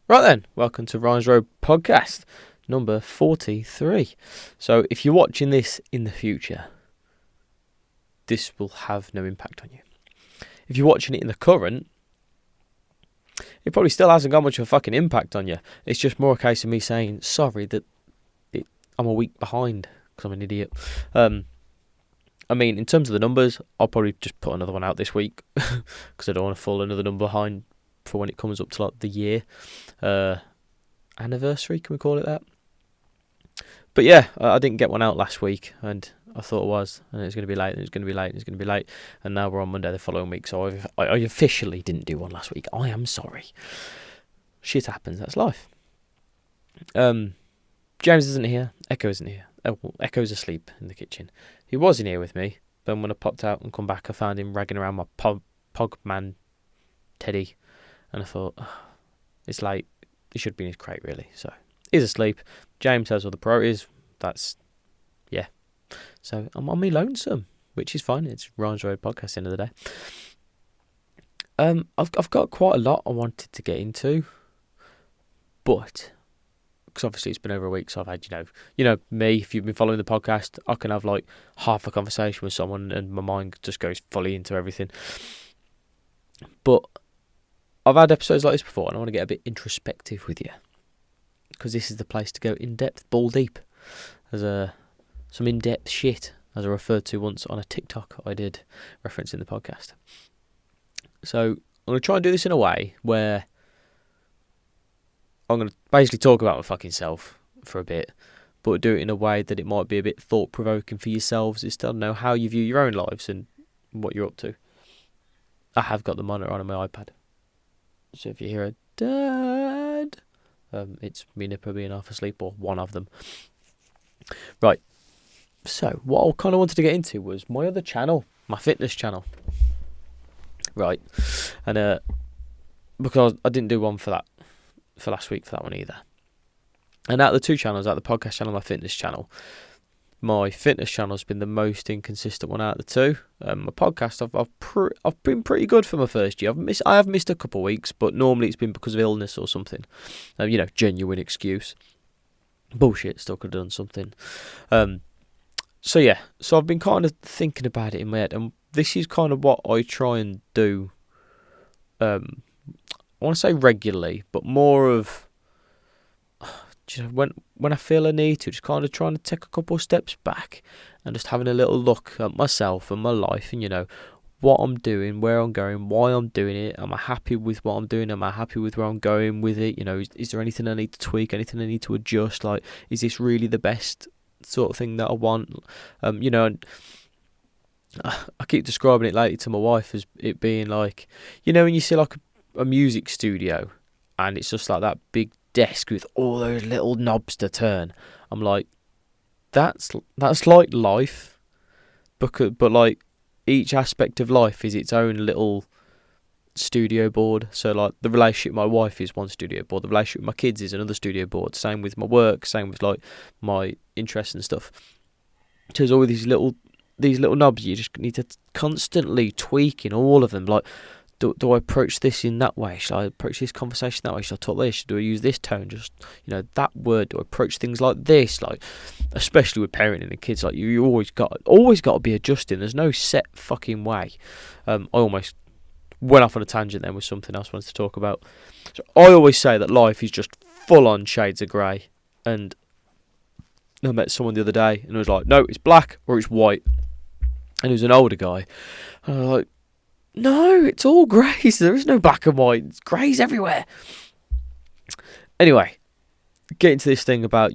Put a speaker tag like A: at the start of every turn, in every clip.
A: Right then, welcome to Ryan's Road podcast number 43. So if you're watching this in the future, this will have no impact on you. If you're watching it in the current, it probably still hasn't got much of a fucking impact on you. It's just more a case of me saying sorry that I'm a week behind because I'm an idiot. I mean, in terms of the numbers, I'll probably just put another one out this week because I don't want to fall another number behind for when it comes up to like the year anniversary, can we call it that? But yeah, I didn't get one out last week, and I thought it was, and it's going to be late, and it's going to be late, and it's going to be late, and now we're on Monday the following week, so I officially didn't do one last week. I am sorry. Shit happens, that's life. James isn't here, Echo isn't here. Oh, well, Echo's asleep in the kitchen. He was in here with me, but when I popped out and come back, I found him ragging around my Pogman Teddy, and I thought, it's late, he should be in his crate really, so he's asleep. James has other priorities. Yeah. So I'm on me lonesome, which is fine. It's Ryan's Road podcast at the end of the day. I've got quite a lot I wanted to get into, but because obviously it's been over a week, so I've had you know me. If you've been following the podcast, I can have like half a conversation with someone, and my mind just goes fully into everything. But I've had episodes like this before, and I want to get a bit introspective with you, because this is the place to go in-depth, ball deep. There's some in-depth shit, as I referred to once on a TikTok I did referencing the podcast. So I'm going to try and do this in a way where I'm going to basically talk about my fucking self for a bit, but do it in a way that it might be a bit thought-provoking for yourselves, is to know how you view your own lives and what you're up to. I have got the monitor on my iPad, so if you hear a dad, it's me nipper being half asleep, or one of them. Right, so what I kind of wanted to get into was my other channel, my fitness channel. Right, and because I didn't do one for last week for that one either. And out of the two channels, out of the podcast channel and my fitness channel has been the most inconsistent one out of the two. My podcast, I've been pretty good for my first year. I have missed a couple of weeks, but normally it's been because of illness or something. Genuine excuse. Bullshit. Still could have done something. So I've been kind of thinking about it in my head, and this is kind of what I try and do. I want to say regularly, but more of, when I feel I need to, just kind of trying to take a couple of steps back and just having a little look at myself and my life, and what I'm doing, where I'm going, why I'm doing it. Am I happy with what I'm doing? Am I happy with where I'm going with it? Is there anything I need to tweak, anything I need to adjust? Like, is this really the best sort of thing that I want? And I keep describing it lately to my wife as it being like, when you see like a music studio and it's just like that big desk with all those little knobs to turn. I'm like, that's like life, but like each aspect of life is its own little studio board. So like the relationship with my wife is one studio board, the relationship with my kids is another studio board, same with my work, same with like my interests and stuff. So there's all these little knobs you just need to constantly tweak in all of them. Like, do I approach this in that way? Should I approach this conversation that way? Should I talk this? Do I use this tone? Just, that word. Do I approach things like this? Like, especially with parenting and kids, like you always got to be adjusting. There's no set fucking way. I almost went off on a tangent then with something else I wanted to talk about. So I always say that life is just full on shades of grey. And I met someone the other day and I was like, no, it's black or it's white. And he was an older guy. And I was like, no, it's all greys. There is no black and white. It's greys everywhere. Anyway, getting to this thing about,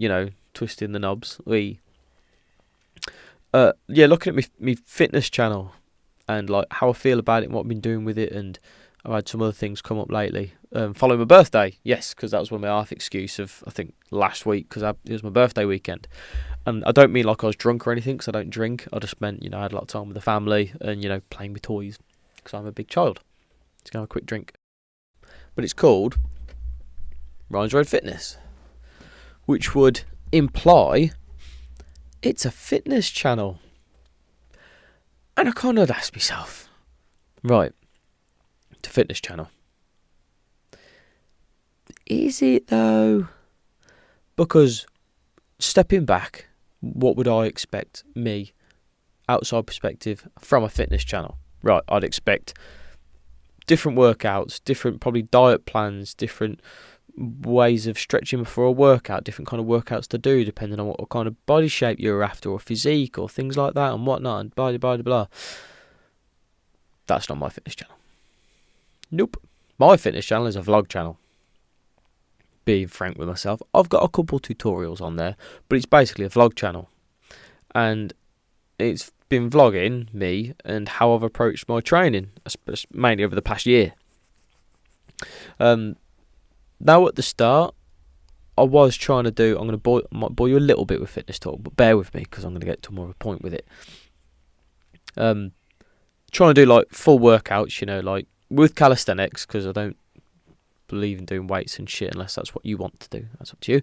A: twisting the knobs. Looking at me fitness channel and like how I feel about it and what I've been doing with it, and I've had some other things come up lately. Following my birthday, yes, because that was one of my half excuse of, I think, last week, because it was my birthday weekend. And I don't mean like I was drunk or anything, because I don't drink. I just meant, I had a lot of time with the family and, playing with toys, because I'm a big child. Let's go have a quick drink. But it's called Ryan's Road Fitness, which would imply it's a fitness channel. And I kind of asked myself, right, it's a fitness channel. Is it though? Because stepping back, what would I expect, me, outside perspective, from a fitness channel? Right, I'd expect different workouts, different probably diet plans, different ways of stretching before a workout, different kind of workouts to do depending on what kind of body shape you're after, or physique, or things like that and whatnot, and blah blah blah. That's not my fitness channel. Nope. My fitness channel is a vlog channel. Being frank with myself, I've got a couple tutorials on there, but it's basically a vlog channel, and it's been vlogging me and how I've approached my training, mainly over the past year. Now at the start, I was trying to do, might bore you a little bit with fitness talk, but bear with me because I'm going to get to more of a point with it. Trying to do like full workouts, like with calisthenics, because I don't believe in doing weights and shit unless that's what you want to do. That's up to you.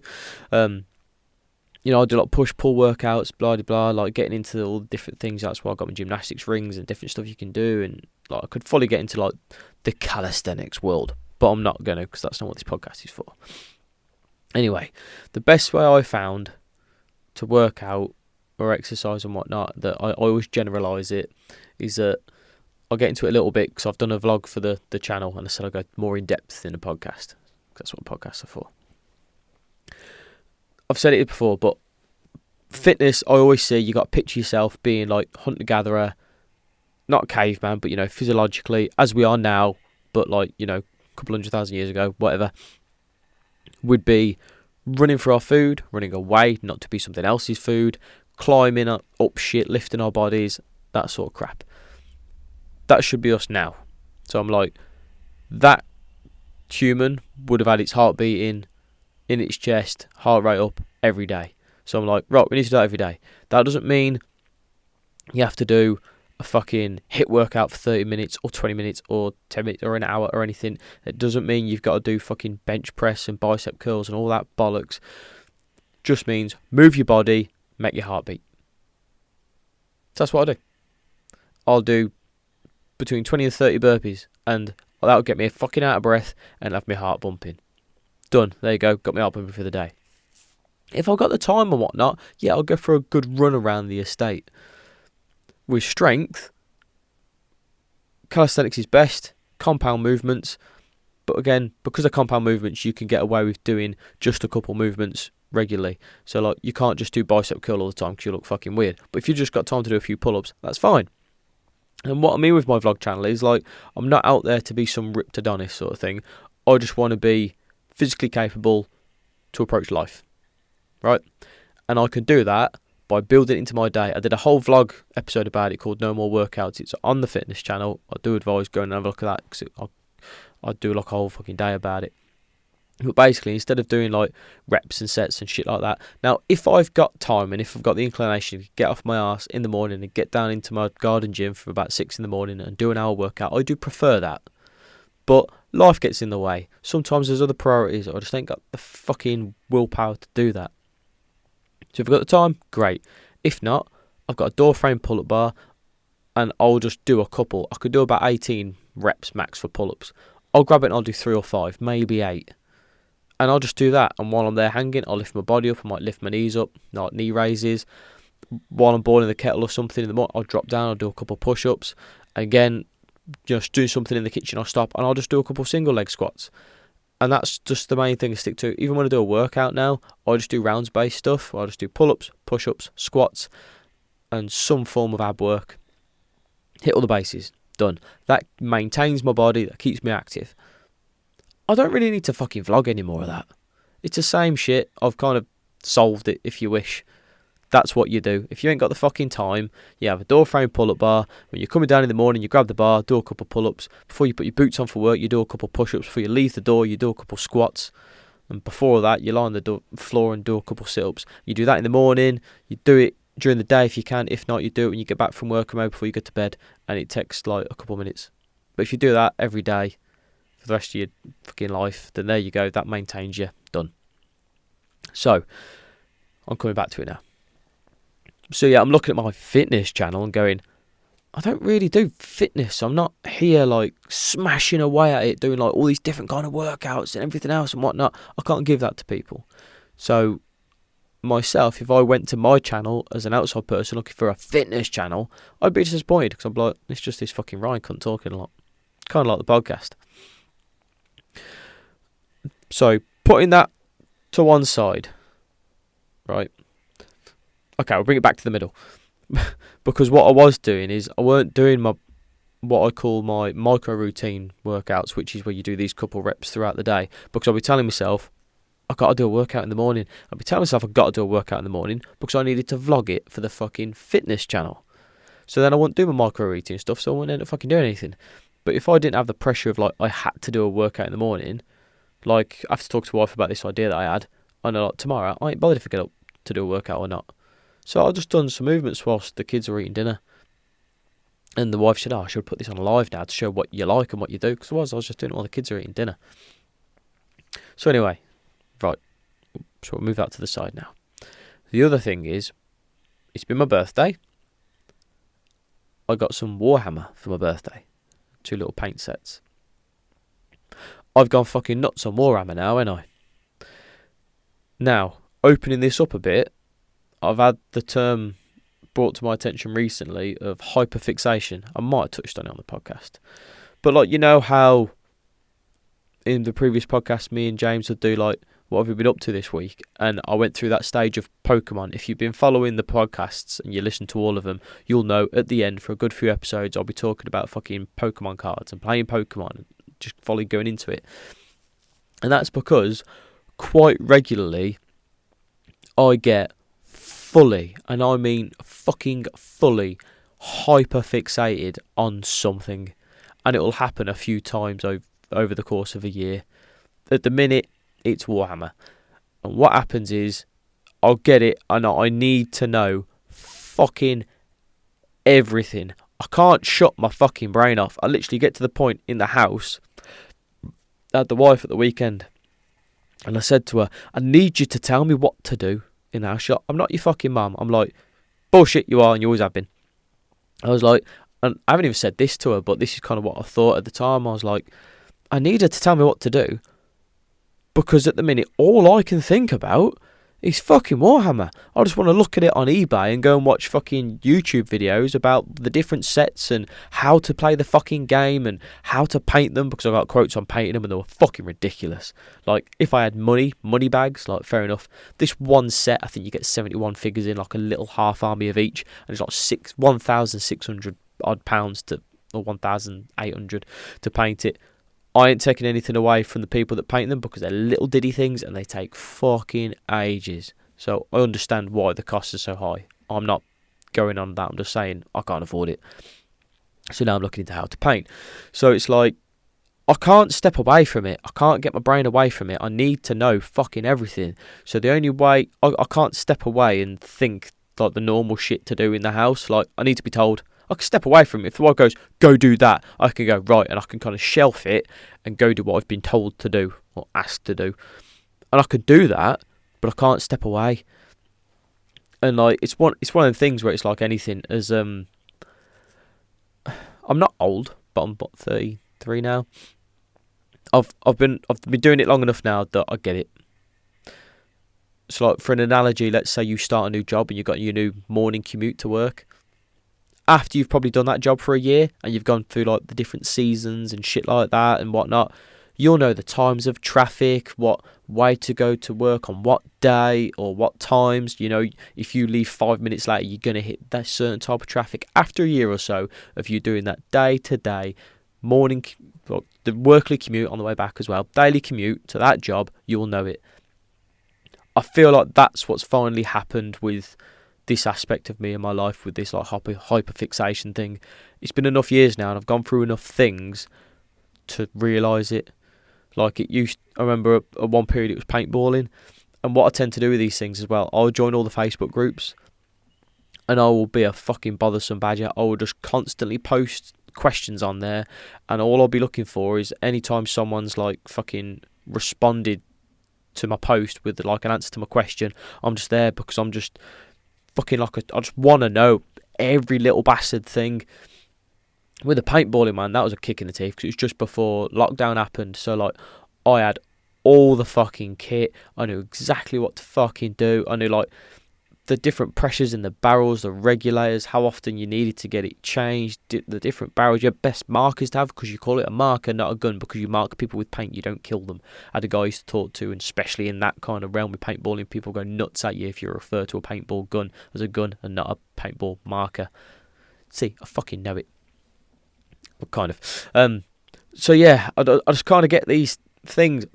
A: I do like push-pull workouts, blah blah blah, like getting into all the different things. That's why I got my gymnastics rings and different stuff you can do, and like I could fully get into like the calisthenics world, but I'm not gonna, because that's not what this podcast is for. Anyway, the best way I found to work out or exercise and whatnot, that I always generalise it, is that I'll get into it a little bit because I've done a vlog for the channel, and I said I'll go more in depth in a podcast. That's what podcasts are for. I've said it before, but fitness, I always see you got to picture yourself being like hunter-gatherer, not a caveman, but physiologically, as we are now, but like, a couple 100,000 years ago, whatever, would be running for our food, running away, not to be something else's food, climbing up shit, lifting our bodies, that sort of crap. That should be us now. So I'm like, that human would have had its heart beating in its chest, heart rate up every day. So I'm like, right, we need to do that every day. That doesn't mean you have to do a fucking HIIT workout for 30 minutes or 20 minutes or 10 minutes or an hour or anything. It doesn't mean you've got to do fucking bench press and bicep curls and all that bollocks. Just means move your body, make your heart beat. So that's what I do. I'll do between 20 and 30 burpees, and that'll get me fucking out of breath and have my heart bumping. Done. There you go. Got my heart pumping for the day. If I've got the time and whatnot, yeah, I'll go for a good run around the estate. With strength, calisthenics is best. Compound movements. But again, because of compound movements, you can get away with doing just a couple movements regularly. So like, you can't just do bicep curl all the time because you look fucking weird. But if you've just got time to do a few pull-ups, that's fine. And what I mean with my vlog channel is, like, I'm not out there to be some ripped Adonis sort of thing. I just want to be physically capable to approach life, right? And I can do that by building it into my day. I did a whole vlog episode about it called No More Workouts. It's on the fitness channel. I do advise going and have a look at that, because I do like a whole fucking day about it. But basically, instead of doing like reps and sets and shit like that, now if I've got time and if I've got the inclination to get off my arse in the morning and get down into my garden gym for about 6 in the morning and do an hour workout, I do prefer that. But life gets in the way. Sometimes there's other priorities. I just ain't got the fucking willpower to do that. So if I've got the time, great. If not, I've got a door frame pull-up bar, and I'll just do a couple. I could do about 18 reps max for pull-ups. I'll grab it and I'll do 3 or 5, maybe 8. And I'll just do that. And while I'm there hanging, I'll lift my body up. I might lift my knees up, like knee raises. While I'm boiling the kettle or something in the morning, I'll drop down, I'll do a couple of push-ups. Again, just do something in the kitchen, I'll stop, and I'll just do a couple of single leg squats. And that's just the main thing to stick to. Even when I do a workout now, I just do rounds based stuff. I just do pull-ups, push-ups, squats, and some form of ab work. Hit all the bases. Done. That maintains my body, that keeps me active. I don't really need to fucking vlog any more of that. It's the same shit. I've kind of solved it, if you wish. That's what you do. If you ain't got the fucking time, you have a door frame pull-up bar. When you're coming down in the morning, you grab the bar, do a couple of pull-ups. Before you put your boots on for work, you do a couple of push-ups. Before you leave the door, you do a couple of squats. And before that, you lie on the floor and do a couple of sit-ups. You do that in the morning. You do it during the day if you can. If not, you do it when you get back from work or maybe before you go to bed. And it takes like a couple of minutes. But if you do that every day for the rest of your fucking life, then there you go. That maintains you. Done. So, I'm coming back to it now. So yeah, I'm looking at my fitness channel and going, I don't really do fitness. I'm not here like smashing away at it, doing like all these different kind of workouts and everything else and whatnot. I can't give that to people. So myself, if I went to my channel as an outside person looking for a fitness channel, I'd be disappointed because I'm like, it's just this fucking Ryan cunt talking a lot. Kind of like the podcast. So putting that to one side, right? Okay, I'll bring it back to the middle. Because what I was doing is I weren't doing my what I call my micro routine workouts, which is where you do these couple reps throughout the day. Because I'll be telling myself I've got to do a workout in the morning. I'll be telling myself I've got to do a workout in the morning because I needed to vlog it for the fucking fitness channel. So then I wouldn't do my micro routine stuff, so I wouldn't end up fucking doing anything. But if I didn't have the pressure of like I had to do a workout in the morning, like I have to talk to my wife about this idea that I had, I know like tomorrow I ain't bothered if I get up to do a workout or not. So I just done some movements whilst the kids were eating dinner. And the wife said, I should put this on live now to show what you like and what you do. Because I was just doing it while the kids were eating dinner. So anyway, right. So we'll move that to the side now. The other thing is, it's been my birthday. I got some Warhammer for my birthday. 2 little paint sets. I've gone fucking nuts on Warhammer now, ain't I? Now, opening this up a bit, I've had the term brought to my attention recently of hyperfixation. I might have touched on it on the podcast. But like, you know how in the previous podcast me and James would do like, what have you been up to this week? And I went through that stage of Pokemon. If you've been following the podcasts and you listen to all of them, you'll know at the end for a good few episodes I'll be talking about fucking Pokemon cards and playing Pokemon and just fully going into it. And that's because quite regularly I get fully, and I mean fucking fully, hyperfixated on something. And it'll happen a few times over the course of a year. At the minute, it's Warhammer. And what happens is, I'll get it and I need to know fucking everything. I can't shut my fucking brain off. I literally get to the point in the house. I had the wife at the weekend. And I said to her, I need you to tell me what to do in the house. I'm not your fucking mum. I'm like, bullshit you are and you always have been. I was like, and I haven't even said this to her, but this is kind of what I thought at the time. I was like, I need her to tell me what to do. Because at the minute, all I can think about is fucking Warhammer. I just want to look at it on eBay and go and watch fucking YouTube videos about the different sets and how to play the fucking game and how to paint them, because I got quotes on painting them and they were fucking ridiculous. Like, if I had money bags, like, fair enough. This one set, I think you get 71 figures in, like a little half army of each, and it's like 1,600 odd pounds to, or 1,800 to paint it. I ain't taking anything away from the people that paint them because they're little diddy things and they take fucking ages. So I understand why the costs are so high. I'm not going on that. I'm just saying I can't afford it. So now I'm looking into how to paint. So it's like, I can't step away from it. I can't get my brain away from it. I need to know fucking everything. So the only way, I can't step away and think like the normal shit to do in the house. Like, I need to be told. I can step away from it. If the wife goes, go do that, I can go, right, and I can kind of shelf it and go do what I've been told to do or asked to do. And I could do that, but I can't step away. And like, it's one of the things where it's like anything. As I'm not old, but I'm 33 now. I've been doing it long enough now that I get it. So like, for an analogy, let's say you start a new job and you've got your new morning commute to work. After you've probably done that job for a year and you've gone through like the different seasons and shit like that and whatnot, you'll know the times of traffic, what way to go to work on what day or what times. You know, if you leave 5 minutes later, you're going to hit that certain type of traffic. After a year or so of you doing that day to day morning, well, the workly commute on the way back as well, daily commute to that job, you'll know it. I feel like that's what's finally happened with this aspect of me in my life, with this like hyperfixation thing. It's been enough years now and I've gone through enough things to realise it. Like, I remember at one period it was paintballing, and what I tend to do with these things as well, I'll join all the Facebook groups and I will be a fucking bothersome badger. I will just constantly post questions on there, and all I'll be looking for is anytime someone's like fucking responded to my post with like an answer to my question, I'm just there because I'm just fucking like I just want to know every little bastard thing. With the paintballing, man, that was a kick in the teeth because it was just before lockdown happened. So, like, I had all the fucking kit. I knew exactly what to fucking do. I knew, like, the different pressures in the barrels, the regulators, how often you needed to get it changed, the different barrels, your best markers to have, because you call it a marker, not a gun, because you mark people with paint, you don't kill them. I had a guy I used to talk to, and especially in that kind of realm with paintballing, people go nuts at you if you refer to a paintball gun as a gun and not a paintball marker. See, I fucking know it. But kind of. So yeah, I just kind of get these things.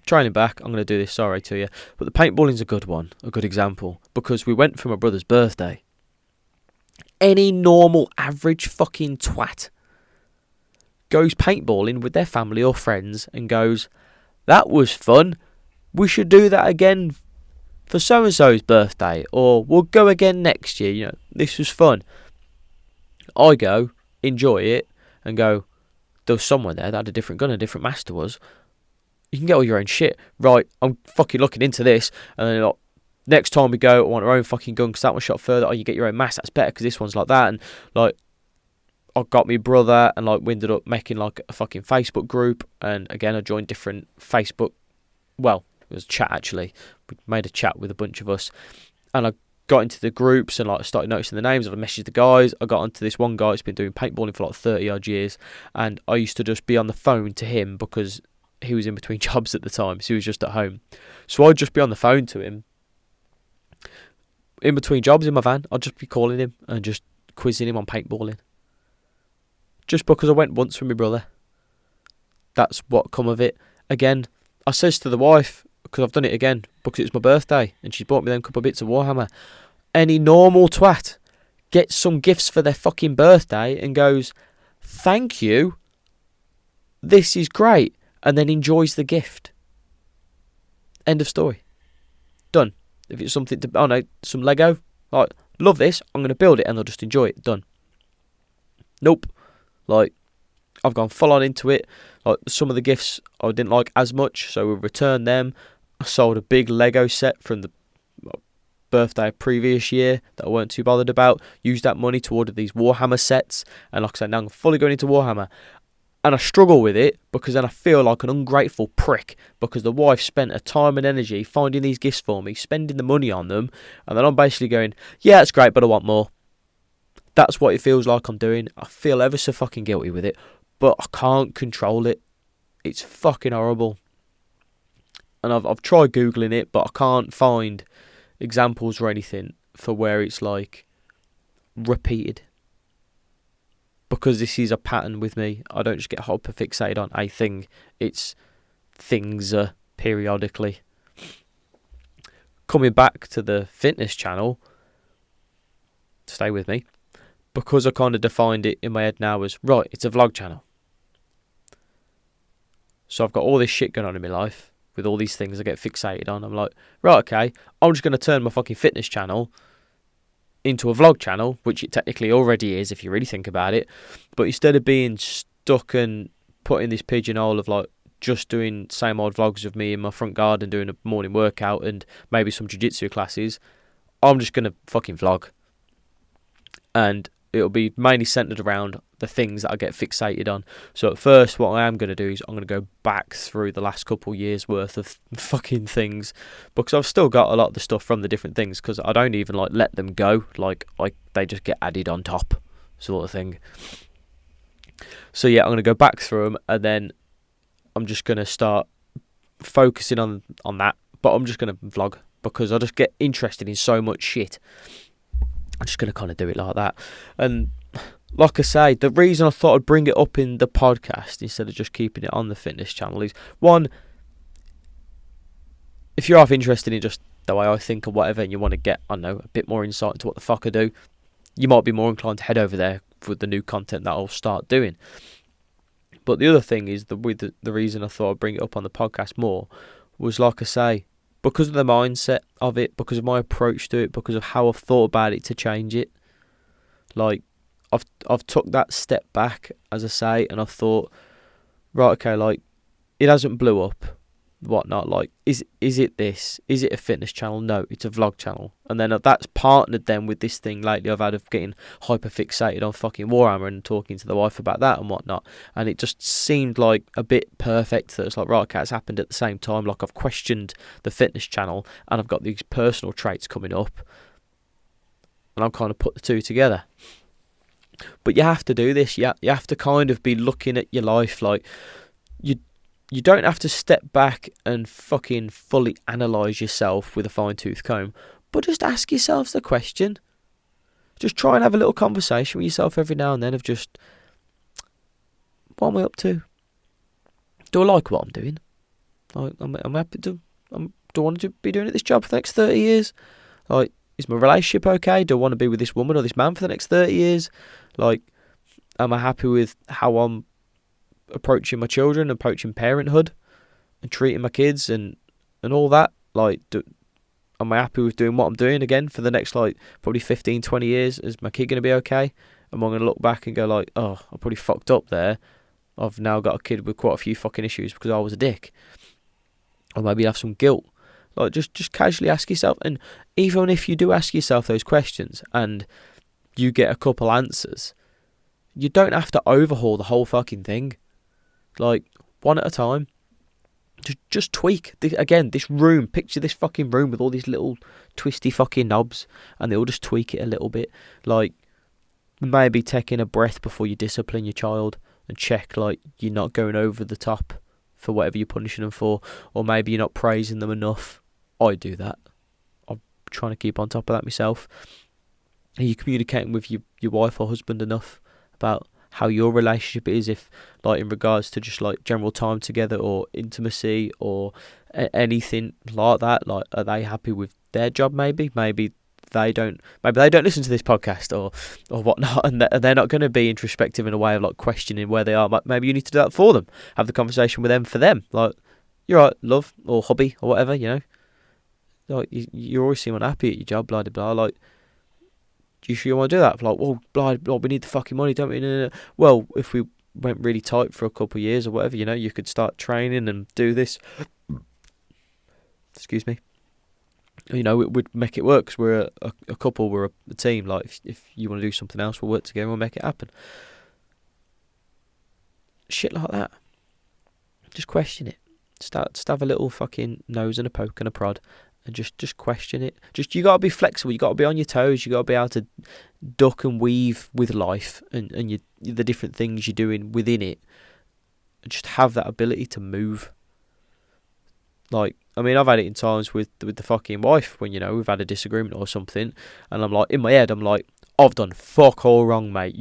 A: Training back, I'm going to do this, sorry to you, but the paintballing's a good one, a good example, because we went for my brother's birthday. Any normal, average fucking twat goes paintballing with their family or friends and goes, that was fun, we should do that again for so-and-so's birthday, or we'll go again next year, you know, this was fun. I go, enjoy it, and go, there was someone there that had a different gun, a different master was. You can get all your own shit. Right, I'm fucking looking into this. And then, like, next time we go, I want our own fucking gun because that one shot further. Oh, you get your own mass, that's better because this one's like that. And, like, I got my brother and, like, we ended up making, like, a fucking Facebook group. And, again, I joined different Facebook. Well, it was a chat, actually. We made a chat with a bunch of us. And I got into the groups and, like, started noticing the names. I messaged the guys. I got onto this one guy who's been doing paintballing for, like, 30-odd years. And I used to just be on the phone to him because he was in between jobs at the time, so he was just at home. So I'd just be on the phone to him in between jobs in my van. I'd just be calling him and just quizzing him on paintballing. Just because I went once with my brother. That's what come of it. Again, I says to the wife, because I've done it again, because it was my birthday, and she's bought me them couple of bits of Warhammer. Any normal twat gets some gifts for their fucking birthday and goes, thank you, this is great. And then enjoys the gift. End of story. Done. If it's something to, oh no, some Lego, like, love this, I'm going to build it and they'll just enjoy it. Done. Nope. Like, I've gone full on into it. Like, some of the gifts I didn't like as much, so we returned them. I sold a big Lego set from the birthday previous year that I weren't too bothered about. Used that money to order these Warhammer sets. And like I said, now I'm fully going into Warhammer. And I struggle with it because then I feel like an ungrateful prick because the wife spent her time and energy finding these gifts for me, spending the money on them, and then I'm basically going, yeah, it's great, but I want more. That's what it feels like I'm doing. I feel ever so fucking guilty with it, but I can't control it. It's fucking horrible. And I've tried Googling it, but I can't find examples or anything for where it's like repeated. Because this is a pattern with me. I don't just get hyper fixated on a thing. It's things periodically. Coming back to the fitness channel, stay with me, because I kind of defined it in my head now as, right, it's a vlog channel. So I've got all this shit going on in my life, with all these things I get fixated on. I'm like, right, okay, I'm just going to turn my fucking fitness channel into a vlog channel, which it technically already is if you really think about it, but instead of being stuck and put in this pigeonhole of like just doing same old vlogs of me in my front garden doing a morning workout and maybe some jiu-jitsu classes, I'm just going to fucking vlog, and it'll be mainly centered around the things that I get fixated on. So at first what I am going to do is I'm going to go back through the last couple years worth of fucking things, because I've still got a lot of the stuff from the different things, because I don't even like let them go, like they just get added on top sort of thing. So yeah, I'm going to go back through them, and then I'm just going to start focusing on that, but I'm just going to vlog because I just get interested in so much shit. I'm just going to kind of do it like that. And like I say, the reason I thought I'd bring it up in the podcast instead of just keeping it on the fitness channel is, one, if you're half interested in just the way I think or whatever, and you want to get, I don't know, a bit more insight into what the fuck I do, you might be more inclined to head over there with the new content that I'll start doing. But the other thing is, the reason I thought I'd bring it up on the podcast more was, like I say, because of the mindset of it, because of my approach to it, because of how I've thought about it to change it. Like, I've took that step back, as I say, and I've thought, right, okay, like, it hasn't blew up. whatnot. Like, is it this? Is it a fitness channel? No, it's a vlog channel. And then that's partnered then with this thing lately I've had of getting hyper fixated on fucking Warhammer and talking to the wife about that and whatnot. And it just seemed like a bit perfect that it's like, right, okay, it's happened at the same time. Like, I've questioned the fitness channel and I've got these personal traits coming up, and I've kind of put the two together. But you have to do this. You have to kind of be looking at your life like you don't have to step back and fucking fully analyse yourself with a fine-tooth comb, but just ask yourselves the question. Just try and have a little conversation with yourself every now and then of just, what am I up to? Do I like what I'm doing? Like, I'm happy to. Do I want to be doing this job for the next 30 years? Like, is my relationship okay? Do I want to be with this woman or this man for the next 30 years? Like, am I happy with how I'm approaching my children, approaching parenthood and treating my kids and all that? Like, am I happy with doing what I'm doing again for the next, like, probably 15, 20 years? Is my kid going to be okay? Am I going to look back and go like, oh, I probably fucked up there. I've now got a kid with quite a few fucking issues because I was a dick. Or maybe you have some guilt. Like, just casually ask yourself. And even if you do ask yourself those questions and you get a couple answers, you don't have to overhaul the whole fucking thing. Like, one at a time. Just tweak. This room. Picture this fucking room with all these little twisty fucking knobs, and they'll just tweak it a little bit. Like, maybe taking a breath before you discipline your child and check, like, you're not going over the top for whatever you're punishing them for, or maybe you're not praising them enough. I do that. I'm trying to keep on top of that myself. Are you communicating with your wife or husband enough about how your relationship is, if, like, in regards to just, like, general time together or intimacy or anything like that? Like, are they happy with their job? Maybe they don't listen to this podcast or whatnot, and they're not going to be introspective in a way of, like, questioning where they are. Maybe you need to do that for them. Have the conversation with them for them. Like, you're right, love, or hubby, or whatever, you know. Like, you always seem unhappy at your job, blah, blah, blah. Like, do you sure you want to do that? Like, well, blah, blah, we need the fucking money, don't we? No. Well, if we went really tight for a couple of years or whatever, you know, you could start training and do this. Excuse me. You know, we'd make it work because we're a couple, we're a team. Like, if you want to do something else, we'll work together and we'll make it happen. Shit like that. Just question it. Just have a little fucking nose and a poke and a prod, and just question it. You got to be flexible. You got to be on your toes. You got to be able to duck and weave with life and the different things you're doing within it. And just have that ability to move. Like, I mean, I've had it in times with the fucking wife when, you know, we've had a disagreement or something, and I'm like, in my head, I'm like, I've done fuck all wrong, mate.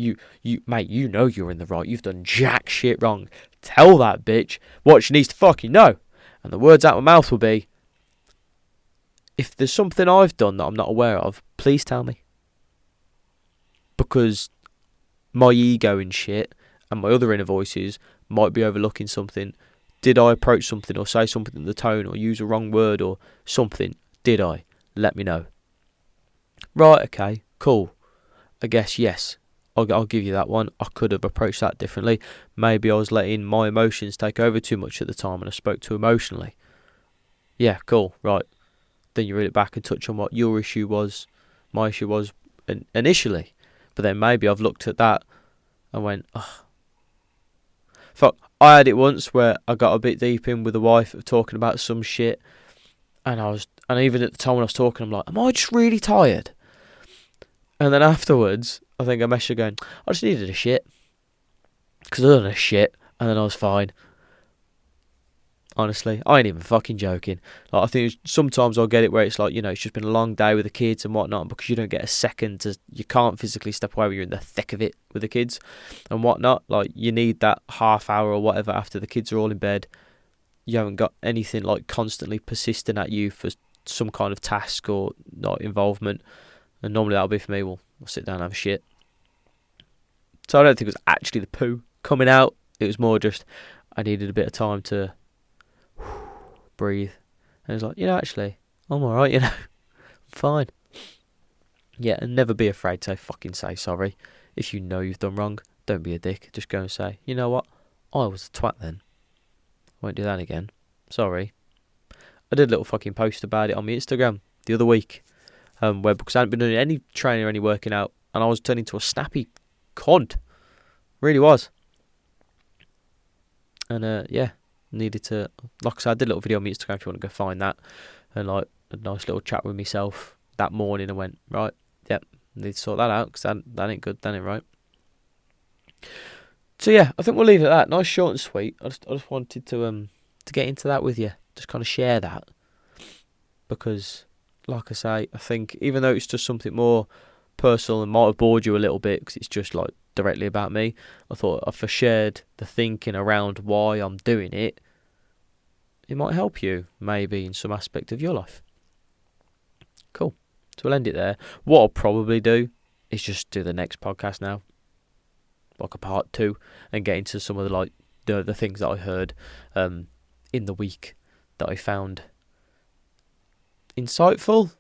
A: Mate, you know you're in the right. You've done jack shit wrong. Tell that bitch what she needs to fucking know. And the words out of my mouth will be, if there's something I've done that I'm not aware of, please tell me. Because my ego and shit and my other inner voices might be overlooking something. Did I approach something or say something in the tone or use a wrong word or something? Did I? Let me know. Right, okay, cool. I guess, yes, I'll give you that one. I could have approached that differently. Maybe I was letting my emotions take over too much at the time and I spoke too emotionally. Yeah, cool, right. Then you reel it back and touch on what your issue was, my issue was initially. But then maybe I've looked at that and went, ugh. Fuck, I had it once where I got a bit deep in with the wife of talking about some shit, and even at the time when I was talking, I'm like, am I just really tired? And then afterwards, I think I messaged her going, I just needed a shit. Because I done a shit, and then I was fine. Honestly, I ain't even fucking joking. Like, I think sometimes I'll get it where it's like, you know, it's just been a long day with the kids and whatnot, because you don't get a second to, you can't physically step away when you're in the thick of it with the kids and whatnot. Like, you need that half hour or whatever after the kids are all in bed. You haven't got anything like constantly persisting at you for some kind of task or not involvement. And normally that'll be for me. Well, I'll sit down and have a shit. So I don't think it was actually the poo coming out. It was more just I needed a bit of time to breathe. And it was like, you know, actually, I'm alright, you know. I'm fine. Yeah, and never be afraid to fucking say sorry. If you know you've done wrong, don't be a dick. Just go and say, you know what? I was a twat then. Won't do that again. Sorry. I did a little fucking post about it on my Instagram the other week, where because I hadn't been doing any training or any working out, and I was turning into a snappy cunt. Really was. And needed to, like I said, I did a little video on my Instagram if you want to go find that, and like a nice little chat with myself that morning. I went, right, yep, need to sort that out because that ain't good, that ain't right. So yeah, I think we'll leave it at that. Nice, short and sweet. I just wanted to get into that with you, just kind of share that, because like I say, I think even though it's just something more personal and might have bored you a little bit because it's just like directly about me, I thought if I shared the thinking around why I'm doing it, it might help you maybe in some aspect of your life. Cool. So we'll end it there. What I'll probably do is just do the next podcast now, like a part 2, and get into some of the things that I heard in the week that I found insightful,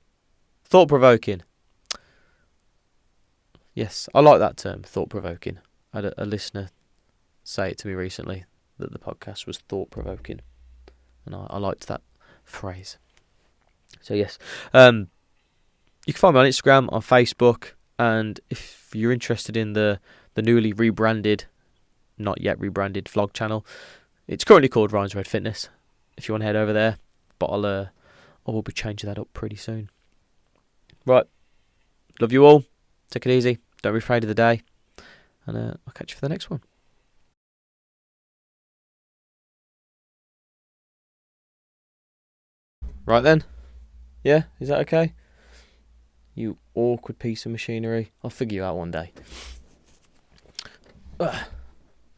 A: thought-provoking. Yes, I like that term, thought-provoking. I had a listener say it to me recently, that the podcast was thought-provoking, and I liked that phrase. So yes, you can find me on Instagram, on Facebook, and if you're interested in the newly rebranded, not yet rebranded vlog channel, it's currently called Ryan's Red Fitness, if you want to head over there, but I will be changing that up pretty soon. Right, love you all, take it easy, don't be afraid of the day, and I'll catch you for the next one. Right then, yeah, is that okay? You awkward piece of machinery, I'll figure you out one day. Ugh.